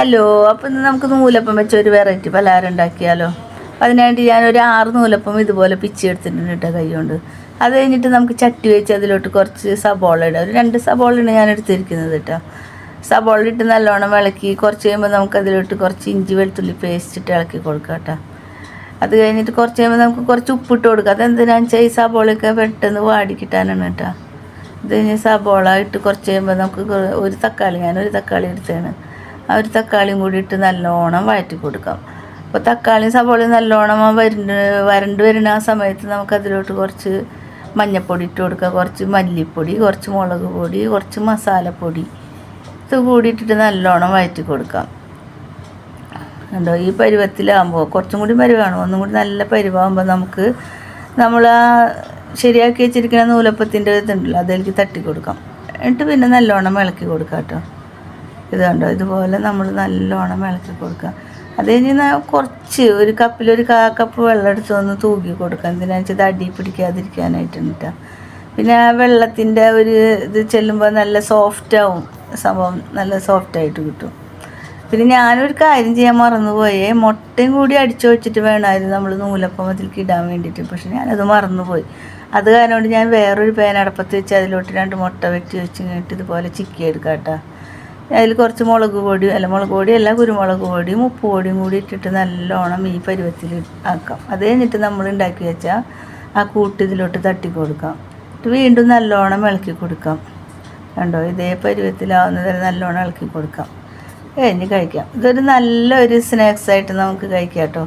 Hello, അപ്പം ഇന്ന് നമുക്ക് നൂലപ്പം വെച്ച ഒരു വെറൈറ്റി പലഹാരം ഉണ്ടാക്കിയാലോ. അതിനായിട്ട് ഞാനൊരു 6 നൂലപ്പം ഇതുപോലെ പിച്ചെടുത്തിട്ടുണ്ട് കേട്ടോ കൈ കൊണ്ട്. അത് കഴിഞ്ഞിട്ട് നമുക്ക് ചട്ടി വെച്ച് അതിലോട്ട് കുറച്ച് സബോള ഇടുക. ഒരു 2 സബോളയാണ് ഞാൻ എടുത്തിരിക്കുന്നത് കേട്ടോ. സബോള ഇട്ട് നല്ലോണം ഇളക്കി കുറച്ച് കഴിയുമ്പോൾ നമുക്ക് അതിലോട്ട് കുറച്ച് ഇഞ്ചി വെളുത്തുള്ളി പേസ്റ്റ് ഇട്ട് ഇളക്കി കൊടുക്കാം കേട്ടോ. അത് കഴിഞ്ഞിട്ട് കുറച്ച് കഴിയുമ്പോൾ നമുക്ക് കുറച്ച് ഉപ്പിട്ട് കൊടുക്കാം. അതെന്തിനാണെന്ന് വെച്ചാൽ ഈ സബോളയൊക്കെ പെട്ടെന്ന് വാടി കിട്ടാനാണ് കേട്ടോ. ഇത് കഴിഞ്ഞ് സബോള ഇട്ട് കുറച്ച് കഴിയുമ്പോൾ നമുക്ക് ഞാനൊരു തക്കാളി എടുത്തതാണ്. ആ ഒരു തക്കാളിയും കൂടി ഇട്ട് നല്ലോണം വഴറ്റി കൊടുക്കാം. അപ്പോൾ തക്കാളിയും സവോളയും നല്ലോണം വരണ്ട് വരുന്ന ആ സമയത്ത് നമുക്കതിലോട്ട് കുറച്ച് മഞ്ഞൾപ്പൊടി ഇട്ട് കൊടുക്കുക, കുറച്ച് മല്ലിപ്പൊടി, കുറച്ച് മുളക് പൊടി, കുറച്ച് മസാലപ്പൊടി ഇത് കൂടി ഇട്ടിട്ട് നല്ലോണം വഴറ്റി കൊടുക്കാം. കണ്ടോ, ഈ പരുവത്തിലാകുമ്പോൾ കുറച്ചും കൂടി പരുവാണ്. ഒന്നും കൂടി നല്ല പരുവാകുമ്പോൾ നമ്മൾ ആ ശരിയാക്കി വെച്ചിരിക്കുന്ന നൂലപ്പത്തിൻ്റെ ഇതുണ്ടല്ലോ അതിലേക്ക് തട്ടി കൊടുക്കാം. എന്നിട്ട് പിന്നെ നല്ലോണം ഇളക്കി കൊടുക്കാം കേട്ടോ. ഇത് കണ്ടോ, ഇതുപോലെ നമ്മൾ നല്ലോണം ഇളക്കി കൊടുക്കുക. അത് കഴിഞ്ഞ് കുറച്ച് ഒരു കപ്പിലൊരു കപ്പ് വെള്ളം എടുത്തൊന്ന് തൂക്കി കൊടുക്കുക. എന്തിനാണെന്ന് വെച്ചാൽ ഇത് അടി പിടിക്കാതിരിക്കാനായിട്ടാണ് കേട്ടോ. പിന്നെ ആ വെള്ളത്തിൻ്റെ ഒരു ഇത് ചെല്ലുമ്പോൾ നല്ല സോഫ്റ്റാവും സംഭവം, നല്ല സോഫ്റ്റായിട്ട് കിട്ടും. പിന്നെ ഞാനൊരു കാര്യം ചെയ്യാൻ മറന്നുപോയേ, മുട്ടയും കൂടി അടിച്ചു വെച്ചിട്ട് വേണമായിരുന്നു നമ്മൾ നൂലപ്പം അതിലേക്ക് ഇടാൻ വേണ്ടിയിട്ട്. പക്ഷെ ഞാനത് മറന്നുപോയി. അത് കാരണം കൊണ്ട് ഞാൻ വേറൊരു പാൻ അടപ്പത്ത് വെച്ച് അതിലോട്ട് 2 മുട്ട വെച്ച് കഴിഞ്ഞിട്ട് ഇതുപോലെ ചിക്കി എടുക്കാം കേട്ടോ. അതിൽ കുറച്ച് മുളക് പൊടിയല്ല കുരുമുളക് പൊടിയും ഉപ്പ് പൊടിയും കൂടി ഇട്ടിട്ട് നല്ലോണം ഈ പരുവത്തിൽ ആക്കാം. അത് കഴിഞ്ഞിട്ട് നമ്മൾ ഉണ്ടാക്കി വെച്ചാൽ ആ കൂട്ട് ഇതിലോട്ട് തട്ടി കൊടുക്കാം. വീണ്ടും നല്ലോണം ഇളക്കി കൊടുക്കാം. കണ്ടോ, ഇതേ പരുവത്തിലാവുന്നത് വരെ നല്ലോണം ഇളക്കി കൊടുക്കാം. കഴിഞ്ഞ് കഴിക്കാം. ഇതൊരു നല്ലൊരു സ്നാക്സായിട്ട് നമുക്ക് കഴിക്കാം കേട്ടോ.